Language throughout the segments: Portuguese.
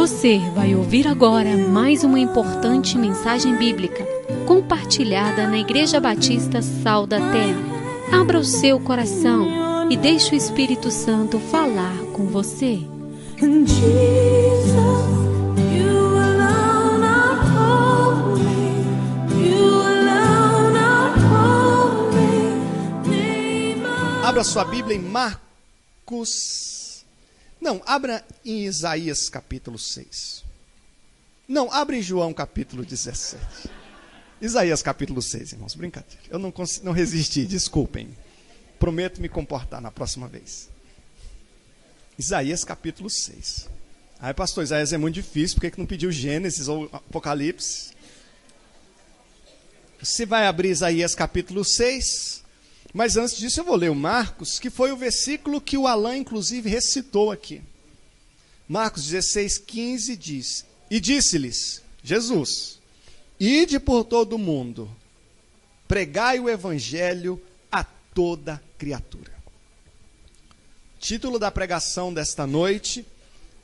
Você vai ouvir agora mais uma importante mensagem bíblica, compartilhada na Igreja Batista Sal da Terra. Abra o seu coração e deixe o Espírito Santo falar com você. Abra sua Bíblia em Marcos. Não, abra em Isaías capítulo 6. Não, abra em João capítulo 17. Isaías capítulo 6, irmãos, brincadeira. Eu não resisti, desculpem. Prometo me comportar na próxima vez. Isaías capítulo 6. Aí, pastor, Isaías é muito difícil, por que não pediu Gênesis ou Apocalipse? Você vai abrir Isaías capítulo 6, mas antes disso eu vou ler o Marcos, que foi o versículo que o Alain, inclusive, recitou aqui. Marcos 16, 15 diz: E disse-lhes, Jesus, ide por todo o mundo, pregai o evangelho a toda criatura. Título da pregação desta noite,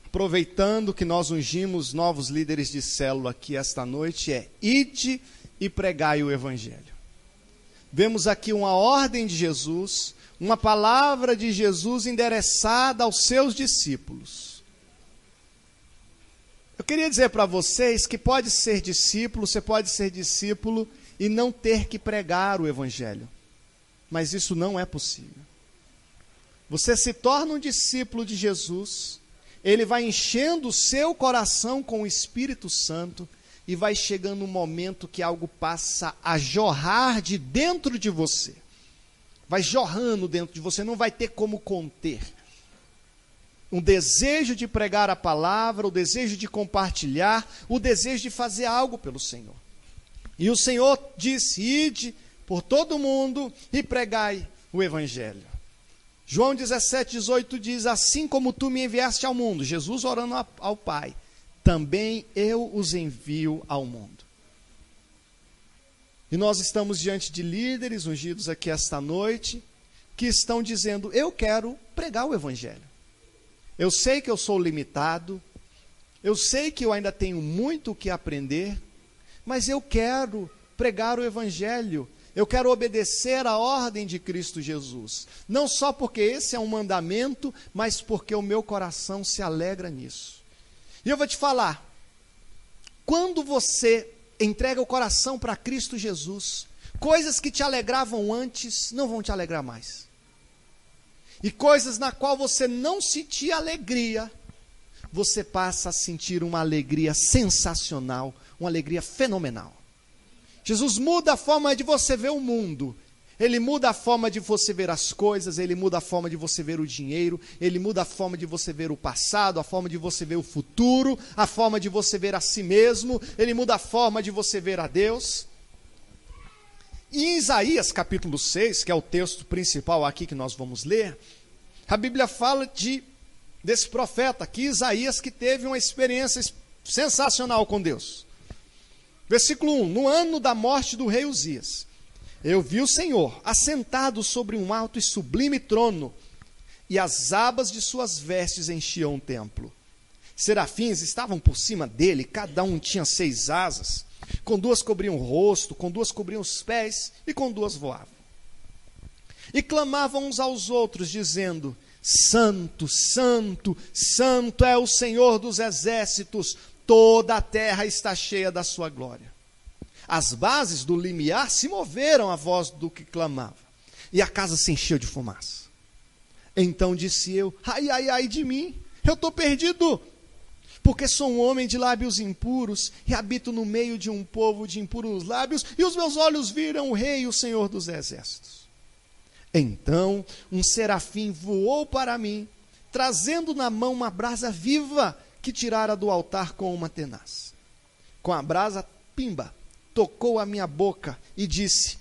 aproveitando que nós ungimos novos líderes de célula aqui esta noite, é: ide e pregai o evangelho. Vemos aqui uma ordem de Jesus, uma palavra de Jesus endereçada aos seus discípulos. Eu queria dizer para vocês que pode ser discípulo, você pode ser discípulo e não ter que pregar o evangelho. Mas isso não é possível. Você se torna um discípulo de Jesus, ele vai enchendo o seu coração com o Espírito Santo, e vai chegando um momento que algo passa a jorrar de dentro de você. Vai jorrando dentro de você, não vai ter como conter. Um desejo de pregar a palavra, o desejo de compartilhar, o desejo de fazer algo pelo Senhor. E o Senhor disse: ide por todo mundo e pregai o evangelho. João 17, 18 diz: assim como tu me enviaste ao mundo, Jesus orando ao Pai, também eu os envio ao mundo. E nós estamos diante de líderes ungidos aqui esta noite, que estão dizendo: eu quero pregar o evangelho. Eu sei que eu sou limitado, eu sei que eu ainda tenho muito o que aprender, mas eu quero pregar o evangelho. Eu quero obedecer à ordem de Cristo Jesus. Não só porque esse é um mandamento, mas porque o meu coração se alegra nisso. E eu vou te falar, quando você entrega o coração para Cristo Jesus, coisas que te alegravam antes não vão te alegrar mais. E coisas na qual você não sentia alegria, você passa a sentir uma alegria sensacional, uma alegria fenomenal. Jesus muda a forma de você ver o mundo. Ele muda a forma de você ver as coisas, ele muda a forma de você ver o dinheiro, ele muda a forma de você ver o passado, a forma de você ver o futuro, a forma de você ver a si mesmo, ele muda a forma de você ver a Deus. E em Isaías capítulo 6, que é o texto principal aqui que nós vamos ler, a Bíblia fala desse profeta aqui, Isaías, que teve uma experiência sensacional com Deus. Versículo 1, no ano da morte do rei Uzias, eu vi o Senhor assentado sobre um alto e sublime trono, e as abas de suas vestes enchiam o templo. Serafins estavam por cima dele, cada um tinha 6 asas, com 2 cobriam o rosto, com 2 cobriam os pés, e com 2 voavam. E clamavam uns aos outros, dizendo: Santo, Santo, Santo é o Senhor dos exércitos, toda a terra está cheia da sua glória. As bases do limiar se moveram à voz do que clamava, e a casa se encheu de fumaça. Então disse eu: ai, ai, ai de mim, eu estou perdido, porque sou um homem de lábios impuros, e habito no meio de um povo de impuros lábios, e os meus olhos viram o Rei, o Senhor dos exércitos. Então um serafim voou para mim, trazendo na mão uma brasa viva, que tirara do altar com uma tenaz. Com a brasa, pimba, tocou a minha boca e disse: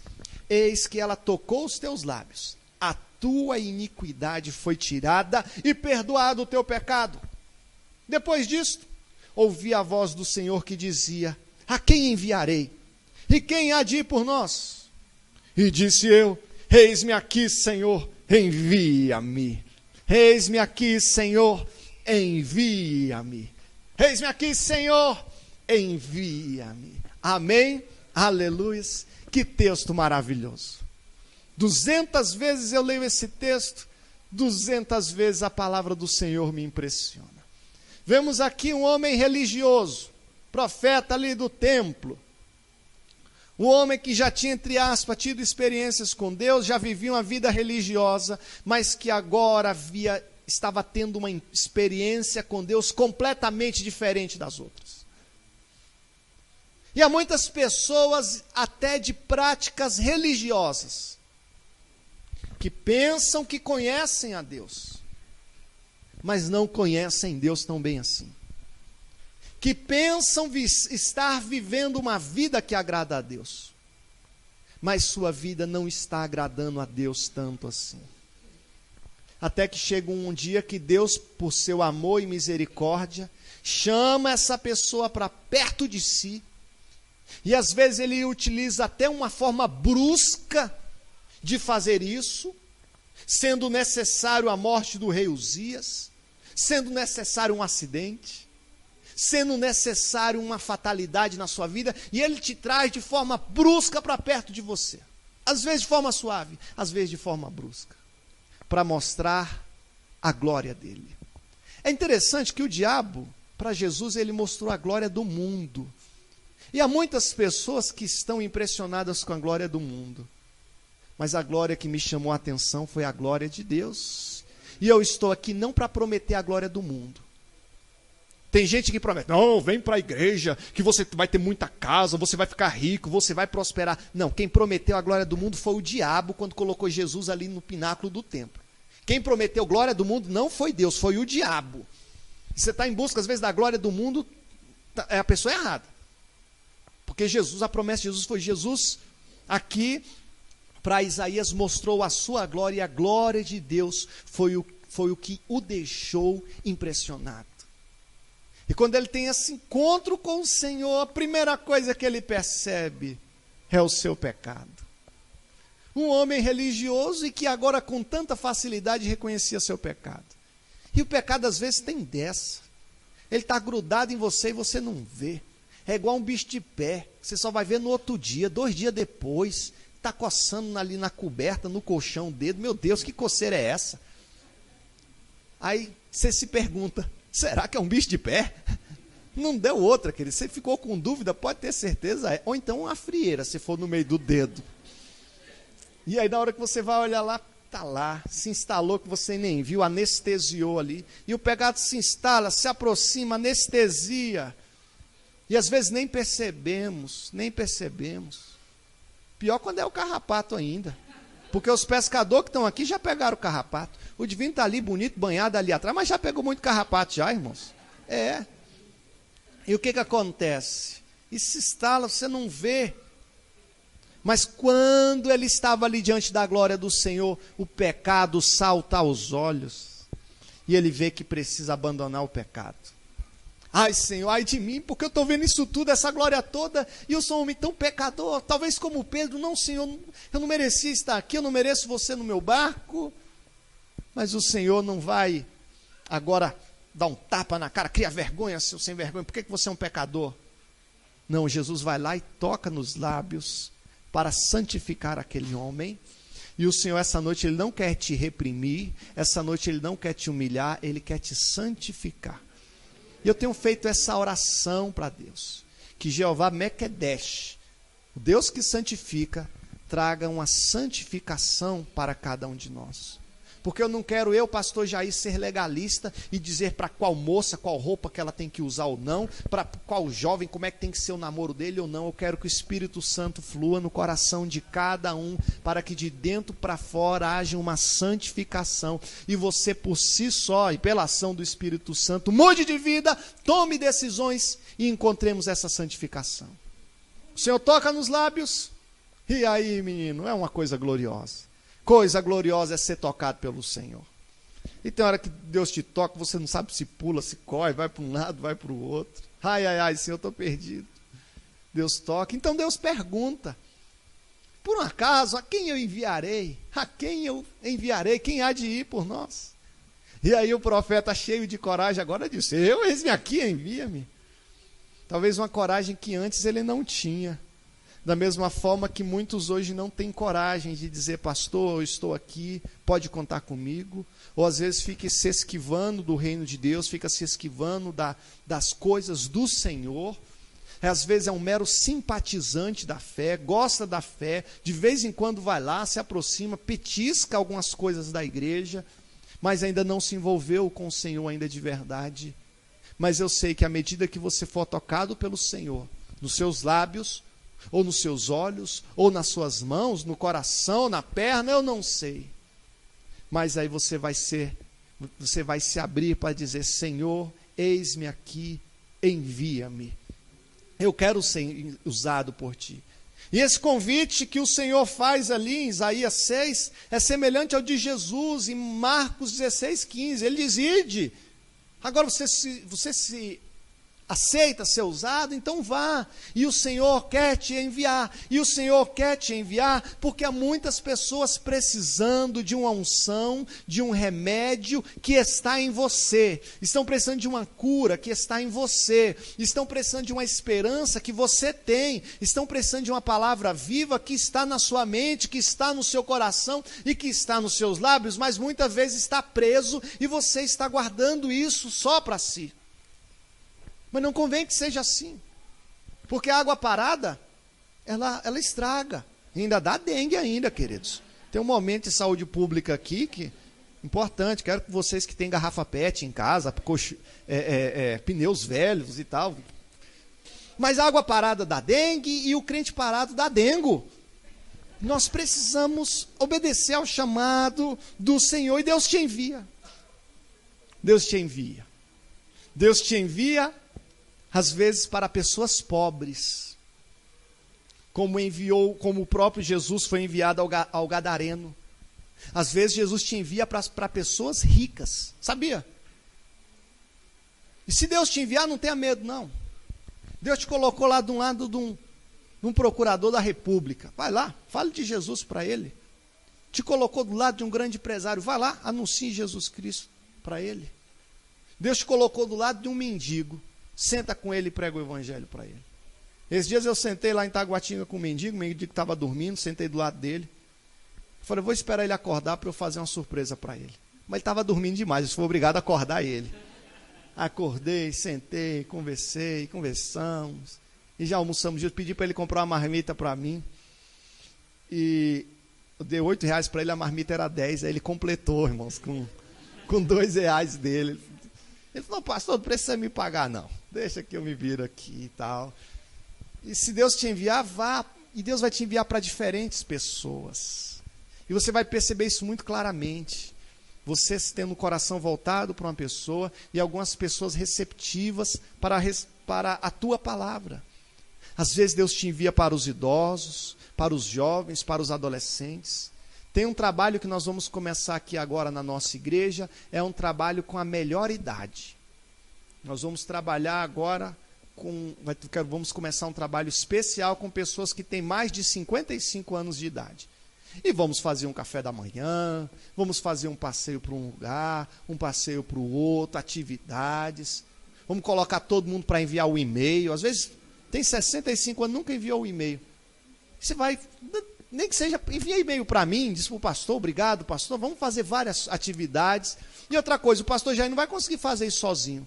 eis que ela tocou os teus lábios, a tua iniquidade foi tirada e perdoado o teu pecado. Depois disto, ouvi a voz do Senhor que dizia: a quem enviarei? E quem há de ir por nós? E disse eu: eis-me aqui, Senhor, envia-me. Eis-me aqui, Senhor, envia-me. Eis-me aqui, Senhor, envia-me. Amém? Aleluia. Que texto maravilhoso. 200 vezes eu leio esse texto, 200 vezes a palavra do Senhor me impressiona. Vemos aqui um homem religioso, profeta ali do templo. Um homem que já tinha, entre aspas, tido experiências com Deus, já vivia uma vida religiosa, mas que agora estava tendo uma experiência com Deus completamente diferente das outras. E há muitas pessoas, até de práticas religiosas, que pensam que conhecem a Deus, mas não conhecem Deus tão bem assim. Que pensam estar vivendo uma vida que agrada a Deus, mas sua vida não está agradando a Deus tanto assim. Até que chega um dia que Deus, por seu amor e misericórdia, chama essa pessoa para perto de si, e às vezes ele utiliza até uma forma brusca de fazer isso, sendo necessário a morte do rei Uzias, sendo necessário um acidente, sendo necessário uma fatalidade na sua vida, e ele te traz de forma brusca para perto de você. Às vezes de forma suave, às vezes de forma brusca, para mostrar a glória dele. É interessante que o diabo, para Jesus, ele mostrou a glória do mundo. E há muitas pessoas que estão impressionadas com a glória do mundo. Mas a glória que me chamou a atenção foi a glória de Deus. E eu estou aqui não para prometer a glória do mundo. Tem gente que promete, não, vem para a igreja, que você vai ter muita casa, você vai ficar rico, você vai prosperar. Não, quem prometeu a glória do mundo foi o diabo, quando colocou Jesus ali no pináculo do templo. Quem prometeu glória do mundo não foi Deus, foi o diabo. Você está em busca, às vezes, da glória do mundo, é a pessoa errada. Porque Jesus, a promessa de Jesus foi Jesus aqui, para Isaías, mostrou a sua glória, e a glória de Deus foi o que o deixou impressionado. E quando ele tem esse encontro com o Senhor, a primeira coisa que ele percebe é o seu pecado. Um homem religioso e que agora com tanta facilidade reconhecia seu pecado. E o pecado às vezes tem dessa. Ele está grudado em você e você não vê. É igual um bicho de pé, você só vai ver no outro dia, 2 dias depois, está coçando ali na coberta, no colchão, o dedo. Meu Deus, que coceira é essa? Aí você se pergunta, será que é um bicho de pé? Não deu outra, querido. Você ficou com dúvida, pode ter certeza. Ou então uma frieira, se for no meio do dedo. E aí na hora que você vai olhar lá, está lá, se instalou que você nem viu, anestesiou ali. E o pecado se instala, se aproxima, anestesia. E às vezes nem percebemos. Pior quando é o carrapato ainda. Porque os pescadores que estão aqui já pegaram o carrapato. O divino está ali bonito, banhado ali atrás, mas já pegou muito carrapato já, irmãos. É. E o que acontece? E se instala, você não vê. Mas quando ele estava ali diante da glória do Senhor, o pecado salta aos olhos. E ele vê que precisa abandonar o pecado. Ai, Senhor, ai de mim, porque eu estou vendo isso tudo, essa glória toda, e eu sou um homem tão pecador, talvez como Pedro. Não, Senhor, eu não merecia estar aqui, eu não mereço você no meu barco. Mas o Senhor não vai agora dar um tapa na cara, cria vergonha, seu sem vergonha, por que você é um pecador? Não, Jesus vai lá e toca nos lábios para santificar aquele homem. E o Senhor, essa noite, Ele não quer te reprimir, essa noite Ele não quer te humilhar, Ele quer te santificar. E eu tenho feito essa oração para Deus, que Jeová Mequedesh, o Deus que santifica, traga uma santificação para cada um de nós. Porque eu não quero, pastor Jair, ser legalista e dizer para qual moça, qual roupa que ela tem que usar ou não, para qual jovem, como é que tem que ser o namoro dele ou não. Eu quero que o Espírito Santo flua no coração de cada um, para que de dentro para fora haja uma santificação. E você por si só, e pela ação do Espírito Santo, mude de vida, tome decisões e encontremos essa santificação. O Senhor toca nos lábios, e aí, menino, é uma coisa gloriosa. Coisa gloriosa é ser tocado pelo Senhor. E tem hora que Deus te toca, você não sabe se pula, se corre, vai para um lado, vai para o outro. Ai, Senhor, eu estou perdido. Deus toca. Então Deus pergunta, por um acaso, a quem eu enviarei? A quem eu enviarei? Quem há de ir por nós? E aí o profeta, cheio de coragem, agora disse: eis-me aqui, envia-me. Talvez uma coragem que antes ele não tinha. Da mesma forma que muitos hoje não têm coragem de dizer: pastor, eu estou aqui, pode contar comigo. Ou às vezes fica se esquivando do reino de Deus, fica se esquivando das coisas do Senhor. Às vezes é um mero simpatizante da fé, gosta da fé, de vez em quando vai lá, se aproxima, petisca algumas coisas da igreja, mas ainda não se envolveu com o Senhor ainda de verdade. Mas eu sei que à medida que você for tocado pelo Senhor, nos seus lábios, ou nos seus olhos, ou nas suas mãos, no coração, na perna, eu não sei. Mas aí você vai se abrir para dizer: Senhor, eis-me aqui, envia-me. Eu quero ser usado por ti. E esse convite que o Senhor faz ali em Isaías 6 é semelhante ao de Jesus em Marcos 16:15. Ele diz: ide. Agora você se aceita ser usado, então vá. E o Senhor quer te enviar. E o Senhor quer te enviar porque há muitas pessoas precisando de uma unção, de um remédio que está em você. Estão precisando de uma cura que está em você. Estão precisando de uma esperança que você tem. Estão precisando de uma palavra viva que está na sua mente, que está no seu coração e que está nos seus lábios, mas muitas vezes está preso e você está guardando isso só para si. Mas não convém que seja assim, porque a água parada, ela estraga, e ainda dá dengue ainda, queridos. Tem um momento de saúde pública aqui, que importante, quero que vocês que têm garrafa PET em casa, pneus velhos e tal, mas a água parada dá dengue, e o crente parado dá dengo. Nós precisamos obedecer ao chamado do Senhor, e Deus te envia. Deus te envia. Deus te envia às vezes para pessoas pobres, como o próprio Jesus foi enviado ao Gadareno. Às vezes Jesus te envia para pessoas ricas, sabia? E se Deus te enviar, não tenha medo não. Deus te colocou lá de um lado de um procurador da república, vai lá, fale de Jesus para ele. Te colocou do lado de um grande empresário, vai lá, anuncie Jesus Cristo para ele. Deus te colocou do lado de um mendigo, senta com ele e prega o evangelho para ele. Esses dias eu sentei lá em Taguatinga com o mendigo estava dormindo, sentei do lado dele. Falei: vou esperar ele acordar para eu fazer uma surpresa para ele. Mas ele estava dormindo demais, eu fui obrigado a acordar ele. Acordei, sentei, conversamos, e já almoçamos juntos. Pedi para ele comprar uma marmita para mim, e eu dei R$8 para ele, a marmita era 10, aí ele completou, irmãos, com R$2 dele. Ele falou: pastor, não precisa me pagar não, deixa que eu me viro aqui e tal. E se Deus te enviar, vá, e Deus vai te enviar para diferentes pessoas, e você vai perceber isso muito claramente, você tendo o coração voltado para uma pessoa, e algumas pessoas receptivas para a tua palavra. Às vezes Deus te envia para os idosos, para os jovens, para os adolescentes. Tem um trabalho que nós vamos começar aqui agora na nossa igreja, é um trabalho com a melhor idade. Nós vamos trabalhar agora vamos começar um trabalho especial com pessoas que têm mais de 55 anos de idade. E vamos fazer um café da manhã, vamos fazer um passeio para um lugar, um passeio para o outro, atividades. Vamos colocar todo mundo para enviar o e-mail. Às vezes tem 65 anos, nunca enviou o e-mail. Você vai... Nem que seja, envia e-mail para mim, diz para o pastor: obrigado pastor, vamos fazer várias atividades. E outra coisa, o pastor Jair não vai conseguir fazer isso sozinho.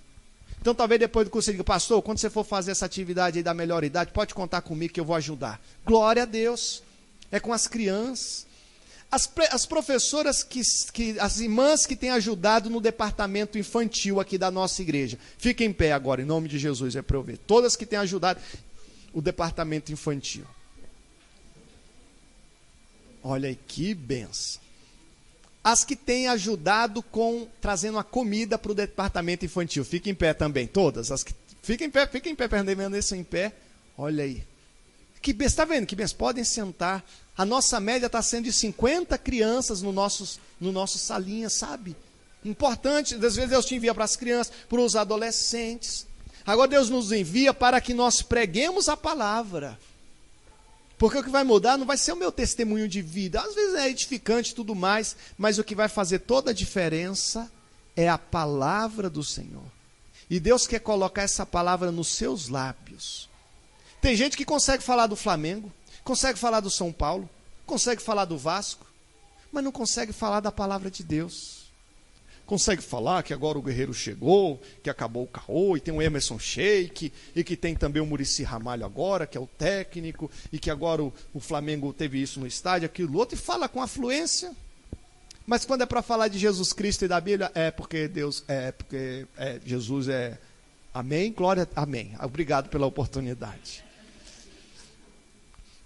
Então talvez depois do curso ele diga: pastor, quando você for fazer essa atividade aí da melhor idade, pode contar comigo que eu vou ajudar. Glória a Deus. É com as crianças. As professoras, as irmãs que têm ajudado no departamento infantil aqui da nossa igreja, fiquem em pé agora, em nome de Jesus, é para eu ver. Todas que têm ajudado o departamento infantil. Olha aí, que benção. As que têm ajudado trazendo a comida para o departamento infantil. Fiquem em pé também, todas. As que, fiquem em pé, permaneçam em pé. Olha aí. Que benção, está vendo? Que benção, podem sentar. A nossa média está sendo de 50 crianças no nosso salinha, sabe? Importante, às vezes Deus te envia para as crianças, para os adolescentes. Agora Deus nos envia para que nós preguemos a palavra. Porque o que vai mudar não vai ser o meu testemunho de vida. Às vezes é edificante e tudo mais, mas o que vai fazer toda a diferença é a palavra do Senhor. E Deus quer colocar essa palavra nos seus lábios. Tem gente que consegue falar do Flamengo, consegue falar do São Paulo, consegue falar do Vasco, mas não consegue falar da palavra de Deus. Consegue falar que agora o Guerreiro chegou, que acabou o caô, e tem o Emerson Sheik, e que tem também o Muricy Ramalho agora, que é o técnico, e que agora o Flamengo teve isso no estádio, aquilo outro, e fala com afluência. Mas quando é para falar de Jesus Cristo e da Bíblia, Jesus é amém, glória, amém. Obrigado pela oportunidade.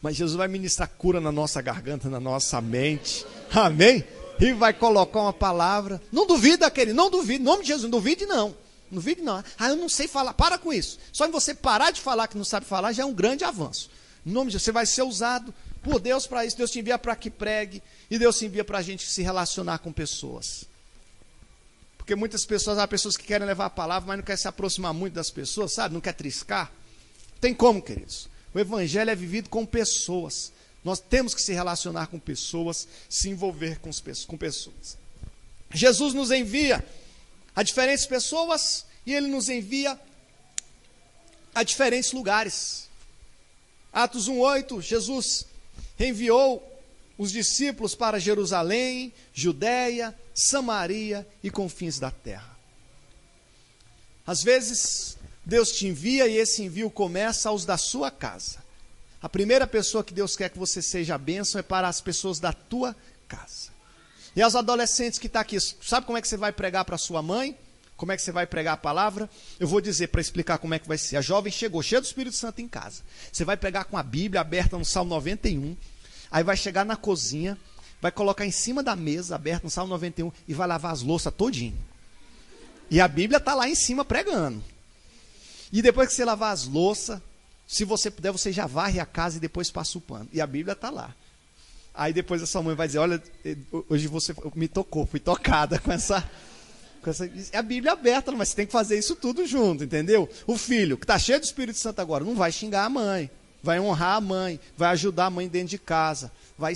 Mas Jesus vai ministrar cura na nossa garganta, na nossa mente, amém? E vai colocar uma palavra. Não duvida, querido, não duvide. Em nome de Jesus, não duvide não. Não duvide não. Ah, eu não sei falar. Para com isso. Só em você parar de falar que não sabe falar já é um grande avanço. Em nome de Jesus, você vai ser usado por Deus para isso. Deus te envia para que pregue. E Deus te envia para a gente se relacionar com pessoas. Porque muitas pessoas, há pessoas que querem levar a palavra, mas não querem se aproximar muito das pessoas, sabe? Não quer triscar. Tem como, queridos? O evangelho é vivido com pessoas. Nós temos que se relacionar com pessoas, se envolver com pessoas. Jesus nos envia a diferentes pessoas e Ele nos envia a diferentes lugares. Atos 1:8, Jesus enviou os discípulos para Jerusalém, Judeia, Samaria e confins da terra. Às vezes, Deus te envia e esse envio começa aos da sua casa. A primeira pessoa que Deus quer que você seja a bênção é para as pessoas da tua casa. E aos adolescentes que estão aqui, sabe como é que você vai pregar para sua mãe? Como é que você vai pregar a palavra? Eu vou dizer para explicar como é que vai ser. A jovem chegou, cheia do Espírito Santo em casa. Você vai pegar com a Bíblia aberta no Salmo 91. Aí vai chegar na cozinha, vai colocar em cima da mesa, aberta no Salmo 91, e vai lavar as louças todinho. E a Bíblia está lá em cima pregando. E depois que você lavar as louças, se você puder, você já varre a casa e depois passa o pano. E a Bíblia está lá. Aí depois a sua mãe vai dizer, olha, hoje você me tocou, fui tocada com essa... É a Bíblia aberta, mas você tem que fazer isso tudo junto, entendeu? O filho, que está cheio do Espírito Santo agora, não vai xingar a mãe, vai honrar a mãe, vai ajudar a mãe dentro de casa, vai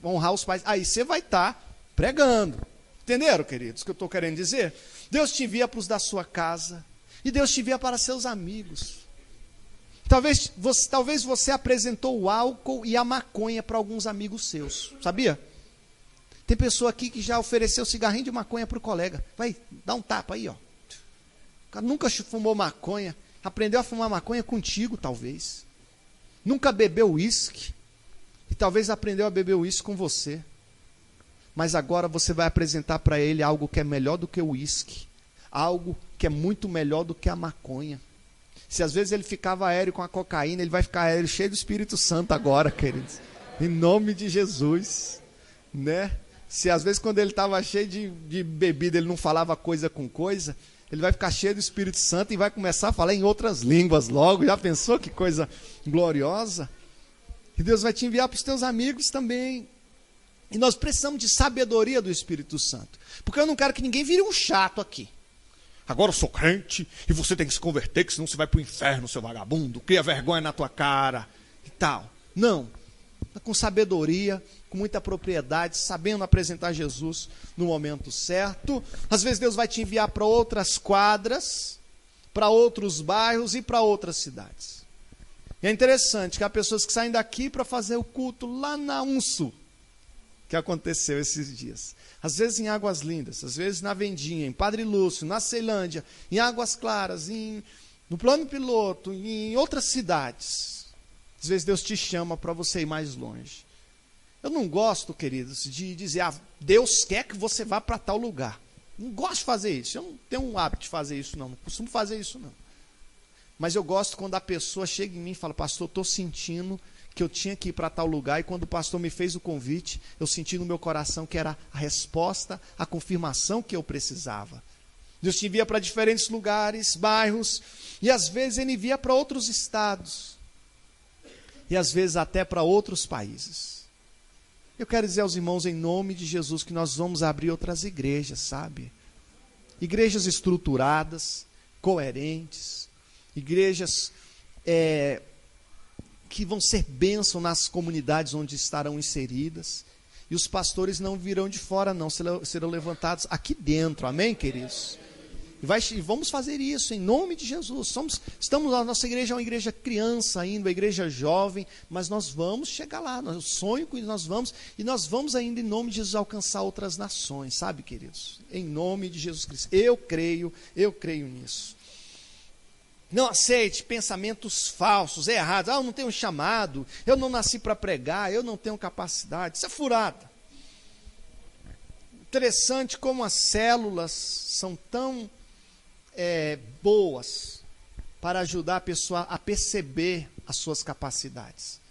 honrar os pais. Aí você vai estar pregando. Entenderam, queridos, o que eu estou querendo dizer? Deus te envia para os da sua casa, e Deus te envia para seus amigos. Talvez você apresentou o álcool e a maconha para alguns amigos seus, sabia? Tem pessoa aqui que já ofereceu cigarrinho de maconha para o colega. Vai, dá um tapa aí, ó. O cara nunca fumou maconha, aprendeu a fumar maconha contigo, talvez. Nunca bebeu uísque, e talvez aprendeu a beber uísque com você. Mas agora você vai apresentar para ele algo que é melhor do que o uísque, algo que é muito melhor do que a maconha. Se às vezes ele ficava aéreo com a cocaína, ele vai ficar aéreo cheio do Espírito Santo agora, queridos. Em nome de Jesus, né? Se às vezes quando ele estava cheio de bebida, ele não falava coisa com coisa, ele vai ficar cheio do Espírito Santo e vai começar a falar em outras línguas logo. Já pensou que coisa gloriosa? E Deus vai te enviar para os teus amigos também. E nós precisamos de sabedoria do Espírito Santo. Porque eu não quero que ninguém vire um chato aqui. Agora eu sou crente e você tem que se converter, que senão você vai para o inferno, seu vagabundo. Cria vergonha na tua cara e tal. Não. Com sabedoria, com muita propriedade, sabendo apresentar Jesus no momento certo. Às vezes Deus vai te enviar para outras quadras, para outros bairros e para outras cidades. E é interessante que há pessoas que saem daqui para fazer o culto lá na Unsul, que aconteceu esses dias. Às vezes em Águas Lindas, às vezes na Vendinha, em Padre Lúcio, na Ceilândia, em Águas Claras, no Plano Piloto, em outras cidades. Às vezes Deus te chama para você ir mais longe. Eu não gosto, queridos, de dizer, Deus quer que você vá para tal lugar. Não gosto de fazer isso. Eu não tenho um hábito de fazer isso, não. Não costumo fazer isso, não. Mas eu gosto quando a pessoa chega em mim e fala, pastor, estou sentindo que eu tinha que ir para tal lugar, e quando o pastor me fez o convite, eu senti no meu coração que era a resposta, a confirmação que eu precisava. Deus te envia para diferentes lugares, bairros, e às vezes Ele envia para outros estados, e às vezes até para outros países. Eu quero dizer aos irmãos, em nome de Jesus, que nós vamos abrir outras igrejas, sabe? Igrejas estruturadas, coerentes, igrejas que vão ser bênção nas comunidades onde estarão inseridas. E os pastores não virão de fora, não, serão levantados aqui dentro. Amém, queridos? E vamos fazer isso em nome de Jesus. Estamos lá, nossa igreja é uma igreja criança ainda, uma igreja jovem, mas nós vamos chegar lá. Eu sonho com isso, nós vamos ainda em nome de Jesus alcançar outras nações, sabe, queridos? Em nome de Jesus Cristo. Eu creio nisso. Não aceite pensamentos falsos, errados. Eu não tenho um chamado, eu não nasci para pregar, eu não tenho capacidade. Isso é furada. Interessante como as células são tão boas para ajudar a pessoa a perceber as suas capacidades.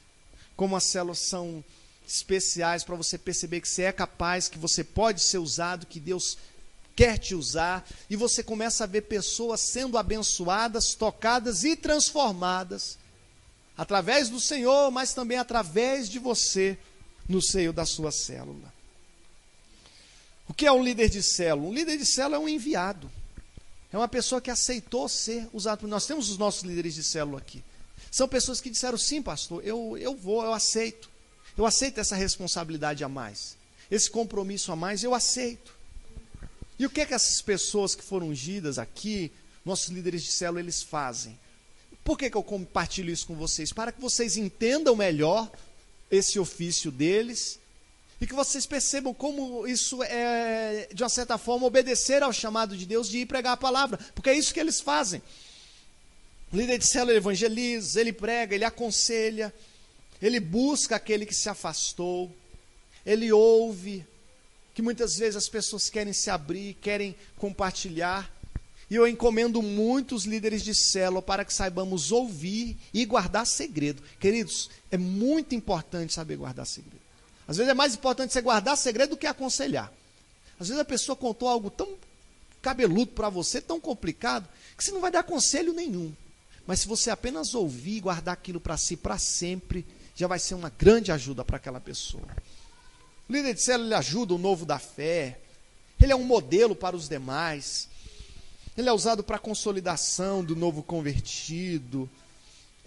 Como as células são especiais para você perceber que você é capaz, que você pode ser usado, que Deus quer te usar, e você começa a ver pessoas sendo abençoadas, tocadas e transformadas através do Senhor, mas também através de você no seio da sua célula. O que é um líder de célula? Um líder de célula é um enviado. É uma pessoa que aceitou ser usado por nós. Temos os nossos líderes de célula aqui. São pessoas que disseram, sim, pastor, eu aceito. Eu aceito essa responsabilidade a mais. Esse compromisso a mais, eu aceito. E o que é que essas pessoas que foram ungidas aqui, nossos líderes de célula, eles fazem? Por que eu compartilho isso com vocês? Para que vocês entendam melhor esse ofício deles, e que vocês percebam como isso é, de uma certa forma, obedecer ao chamado de Deus de ir pregar a palavra, porque é isso que eles fazem. O líder de célula, ele evangeliza, ele prega, ele aconselha, ele busca aquele que se afastou, ele ouve, que muitas vezes as pessoas querem se abrir, querem compartilhar, e eu encomendo muitos líderes de célula para que saibamos ouvir e guardar segredo. Queridos, é muito importante saber guardar segredo. Às vezes é mais importante você guardar segredo do que aconselhar. Às vezes a pessoa contou algo tão cabeludo para você, tão complicado, que você não vai dar conselho nenhum. Mas se você apenas ouvir e guardar aquilo para si para sempre, já vai ser uma grande ajuda para aquela pessoa. O líder de célula, ele ajuda o novo da fé, ele é um modelo para os demais, ele é usado para a consolidação do novo convertido,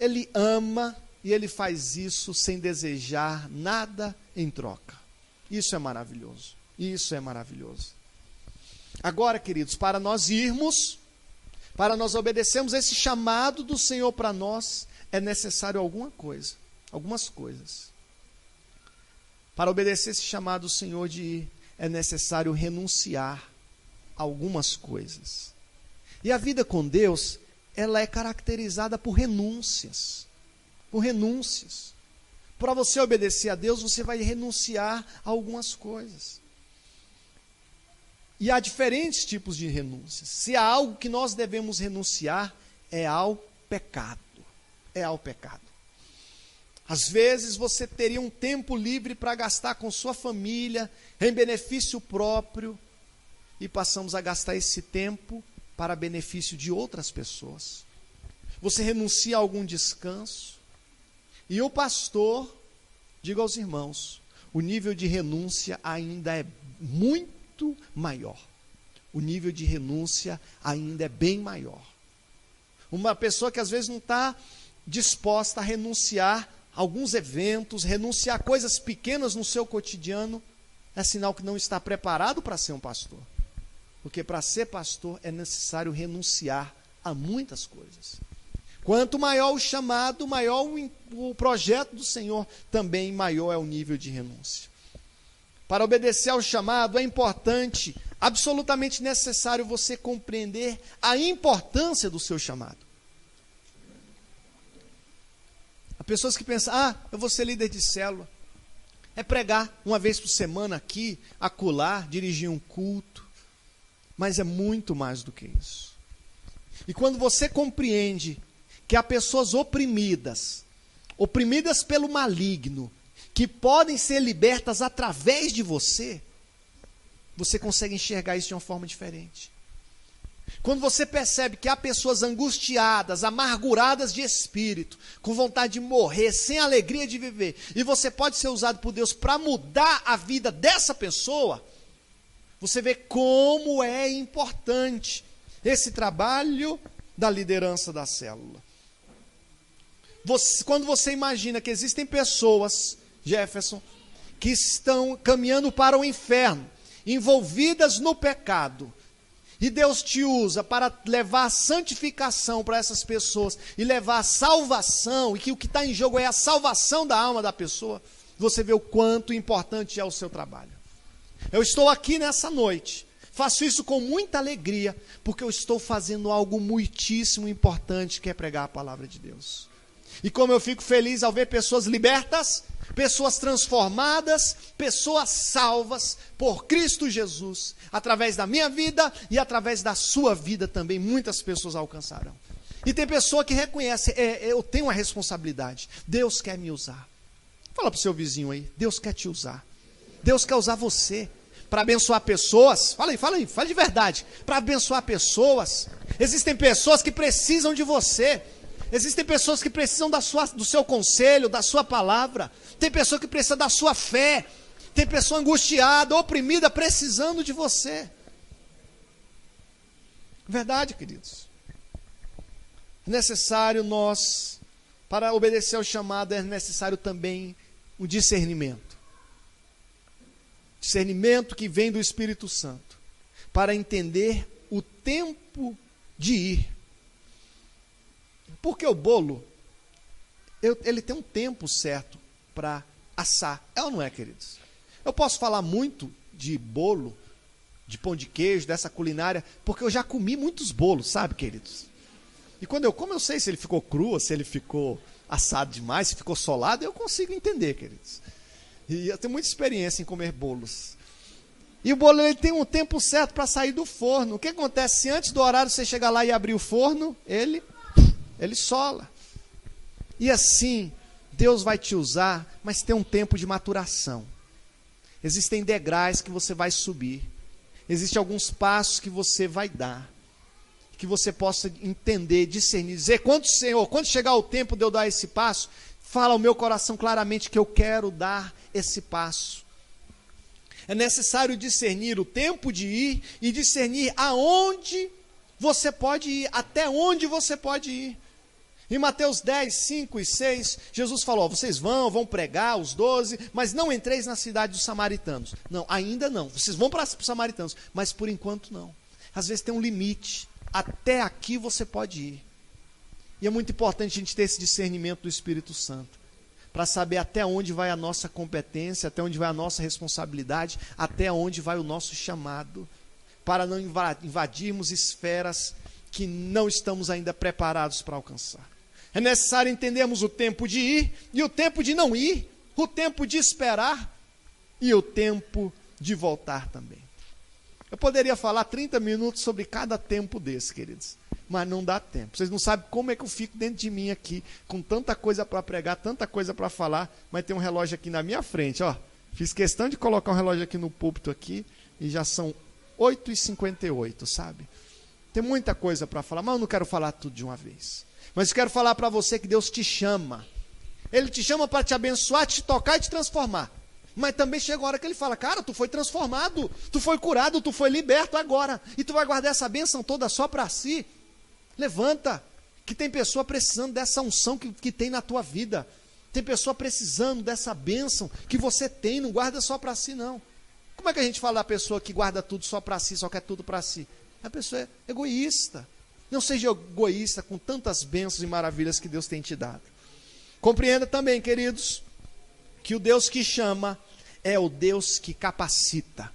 ele ama e ele faz isso sem desejar nada em troca. Isso é maravilhoso. Isso é maravilhoso. Agora, queridos, para nós irmos, para nós obedecermos esse chamado do Senhor para nós, é necessário algumas coisas. Para obedecer esse chamado do Senhor de ir, é necessário renunciar a algumas coisas. E a vida com Deus, ela é caracterizada por renúncias. Por renúncias. Para você obedecer a Deus, você vai renunciar a algumas coisas. E há diferentes tipos de renúncias. Se há algo que nós devemos renunciar, é ao pecado. É ao pecado. Às vezes você teria um tempo livre para gastar com sua família, em benefício próprio, e passamos a gastar esse tempo para benefício de outras pessoas. Você renuncia a algum descanso. E o pastor, digo aos irmãos, o nível de renúncia ainda é muito maior. O nível de renúncia ainda é bem maior. Uma pessoa que às vezes não está disposta a renunciar a alguns eventos, renunciar a coisas pequenas no seu cotidiano, é sinal que não está preparado para ser um pastor. Porque para ser pastor é necessário renunciar a muitas coisas. Quanto maior o chamado, maior o projeto do Senhor, também maior é o nível de renúncia. Para obedecer ao chamado, é importante, absolutamente necessário você compreender a importância do seu chamado. Há pessoas que pensam, eu vou ser líder de célula. É pregar uma vez por semana aqui, acolá, dirigir um culto. Mas é muito mais do que isso. E quando você compreende que há pessoas oprimidas pelo maligno, que podem ser libertas através de você, você consegue enxergar isso de uma forma diferente. Quando você percebe que há pessoas angustiadas, amarguradas de espírito, com vontade de morrer, sem alegria de viver, e você pode ser usado por Deus para mudar a vida dessa pessoa, você vê como é importante esse trabalho da liderança da célula. Quando você imagina que existem pessoas, Jefferson, que estão caminhando para o inferno, envolvidas no pecado. E Deus te usa para levar a santificação para essas pessoas e levar a salvação, e que o que está em jogo é a salvação da alma da pessoa. Você vê o quanto importante é o seu trabalho. Eu estou aqui nessa noite, faço isso com muita alegria, porque eu estou fazendo algo muitíssimo importante, que é pregar a palavra de Deus. E como eu fico feliz ao ver pessoas libertas, pessoas transformadas, pessoas salvas por Cristo Jesus, através da minha vida e através da sua vida também, muitas pessoas alcançarão. E tem pessoa que reconhece, eu tenho uma responsabilidade, Deus quer me usar. Fala para o seu vizinho aí, Deus quer te usar. Deus quer usar você para abençoar pessoas. Fala aí, fala de verdade. Para abençoar pessoas. Existem pessoas que precisam de você. Existem pessoas que precisam do seu conselho, da sua palavra. Tem pessoa que precisa da sua fé. Tem pessoa angustiada, oprimida, precisando de você. Verdade, queridos. É necessário nós, para obedecer ao chamado, é necessário também um discernimento. Discernimento que vem do Espírito Santo, para entender o tempo de ir. Porque o bolo, ele tem um tempo certo para assar. É ou não é, queridos? Eu posso falar muito de bolo, de pão de queijo, dessa culinária, porque eu já comi muitos bolos, sabe, queridos? E quando eu como, eu sei se ele ficou cru, se ele ficou assado demais, se ficou solado, eu consigo entender, queridos. E eu tenho muita experiência em comer bolos. E o bolo, ele tem um tempo certo para sair do forno. O que acontece se antes do horário você chegar lá e abrir o forno, ele sola. E assim, Deus vai te usar, mas tem um tempo de maturação. Existem degraus que você vai subir. Existem alguns passos que você vai dar. Que você possa entender, discernir, dizer, Senhor, quando chegar o tempo de eu dar esse passo, fala ao meu coração claramente que eu quero dar esse passo. É necessário discernir o tempo de ir e discernir aonde você pode ir, até onde você pode ir. Em Mateus 10, 5 e 6, Jesus falou, vocês vão pregar, os 12, mas não entreis na cidade dos samaritanos. Não, ainda não, vocês vão para os samaritanos, mas por enquanto não. Às vezes tem um limite, até aqui você pode ir. E é muito importante a gente ter esse discernimento do Espírito Santo, para saber até onde vai a nossa competência, até onde vai a nossa responsabilidade, até onde vai o nosso chamado, para não invadirmos esferas que não estamos ainda preparados para alcançar. É necessário entendermos o tempo de ir e o tempo de não ir, o tempo de esperar e o tempo de voltar também. Eu poderia falar 30 minutos sobre cada tempo desse, queridos, mas não dá tempo. Vocês não sabem como é que eu fico dentro de mim aqui, com tanta coisa para pregar, tanta coisa para falar, mas tem um relógio aqui na minha frente, ó. Fiz questão de colocar um relógio aqui no púlpito aqui, e já são 8h58, sabe? Tem muita coisa para falar, mas eu não quero falar tudo de uma vez. Mas eu quero falar para você que Deus te chama. Ele te chama para te abençoar, te tocar e te transformar. Mas também chega a hora que ele fala, cara, tu foi transformado, tu foi curado, tu foi liberto agora. E tu vai guardar essa bênção toda só para si. Levanta, que tem pessoa precisando dessa unção que tem na tua vida. Tem pessoa precisando dessa bênção que você tem, não guarda só para si não. Como é que a gente fala da pessoa que guarda tudo só para si, só quer tudo para si? A pessoa é egoísta. Não seja egoísta com tantas bênçãos e maravilhas que Deus tem te dado. Compreenda também, queridos, que o Deus que chama é o Deus que capacita.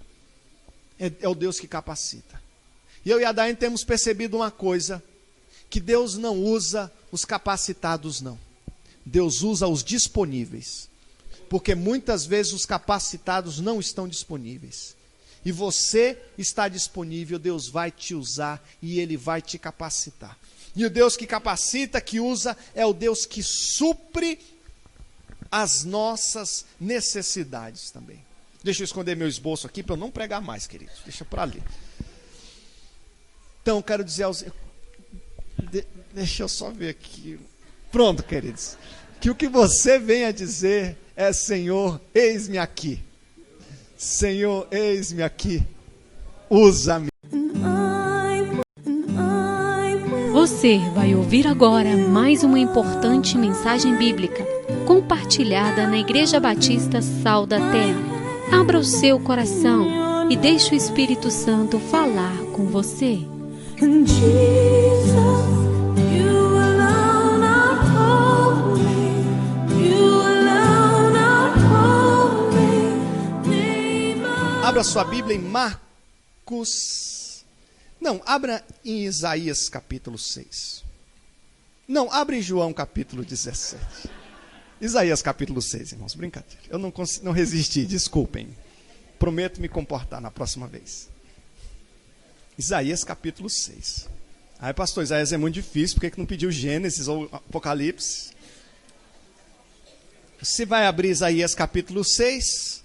É o Deus que capacita. E eu e a Daiane temos percebido uma coisa, que Deus não usa os capacitados, não. Deus usa os disponíveis. Porque muitas vezes os capacitados não estão disponíveis. E você está disponível, Deus vai te usar e Ele vai te capacitar. E o Deus que capacita, que usa, é o Deus que supre as nossas necessidades também. Deixa eu esconder meu esboço aqui para eu não pregar mais, queridos. Deixa para ali. Então, quero dizer aos... Deixa eu só ver aqui. Pronto, queridos. Que o que você vem a dizer é, Senhor, eis-me aqui. Senhor, eis-me aqui. Usa-me. Você vai ouvir agora mais uma importante mensagem bíblica, compartilhada na Igreja Batista Sal da Terra. Abra o seu coração e deixe o Espírito Santo falar com você. Abra sua Bíblia em Marcos. Não, abra em Isaías capítulo 6. Não, abra em João capítulo 17. Isaías capítulo 6, irmãos, brincadeira. Eu não resisti, desculpem. Prometo me comportar na próxima vez. Isaías capítulo 6. Aí, pastor, Isaías é muito difícil, por que não pediu Gênesis ou Apocalipse? Você vai abrir Isaías capítulo 6,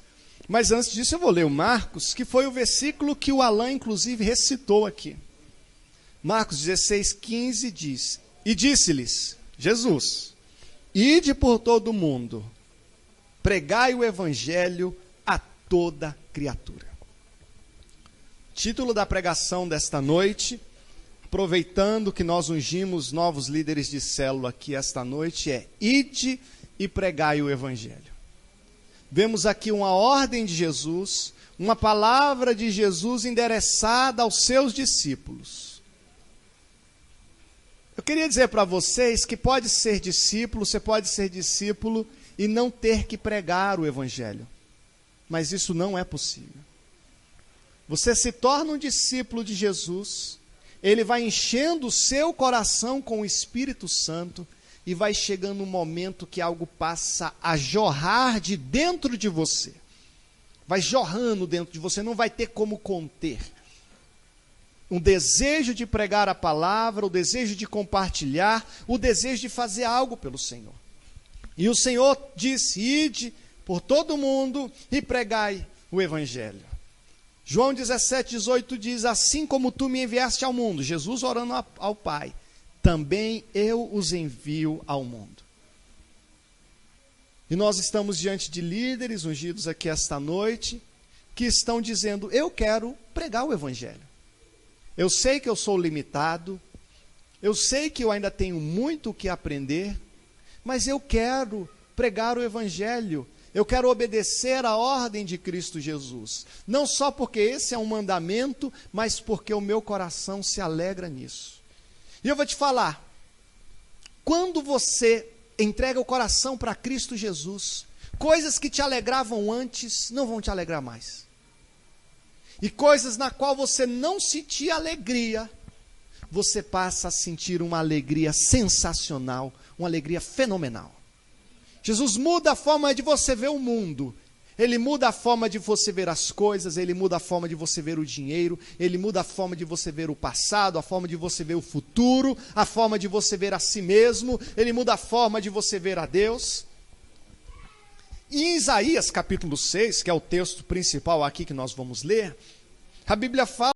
mas antes disso eu vou ler o Marcos, que foi o versículo que o Alain, inclusive, recitou aqui. Marcos 16:15 diz: E disse-lhes, Jesus, ide por todo o mundo, pregai o evangelho a toda criatura. Título da pregação desta noite, aproveitando que nós ungimos novos líderes de célula aqui esta noite, é ide e pregai o evangelho. Vemos aqui uma ordem de Jesus, uma palavra de Jesus endereçada aos seus discípulos. Eu queria dizer para vocês que pode ser discípulo, você pode ser discípulo e não ter que pregar o evangelho. Mas isso não é possível. Você se torna um discípulo de Jesus, ele vai enchendo o seu coração com o Espírito Santo e vai chegando um momento que algo passa a jorrar de dentro de você. Vai jorrando dentro de você, não vai ter como conter. Um desejo de pregar a palavra, o desejo de compartilhar, o desejo de fazer algo pelo Senhor. E o Senhor disse, ide por todo o mundo e pregai o evangelho. João 17:18 diz, assim como tu me enviaste ao mundo, Jesus orando ao Pai, também eu os envio ao mundo. E nós estamos diante de líderes ungidos aqui esta noite, que estão dizendo, eu quero pregar o evangelho. Eu sei que eu sou limitado, eu sei que eu ainda tenho muito o que aprender, mas eu quero pregar o evangelho, eu quero obedecer à ordem de Cristo Jesus. Não só porque esse é um mandamento, mas porque o meu coração se alegra nisso. E eu vou te falar, quando você entrega o coração para Cristo Jesus, coisas que te alegravam antes não vão te alegrar mais. E coisas na qual você não sentia alegria, você passa a sentir uma alegria sensacional, uma alegria fenomenal. Jesus muda a forma de você ver o mundo. Ele muda a forma de você ver as coisas, ele muda a forma de você ver o dinheiro, ele muda a forma de você ver o passado, a forma de você ver o futuro, a forma de você ver a si mesmo, ele muda a forma de você ver a Deus. E em Isaías capítulo 6, que é o texto principal aqui que nós vamos ler, a Bíblia fala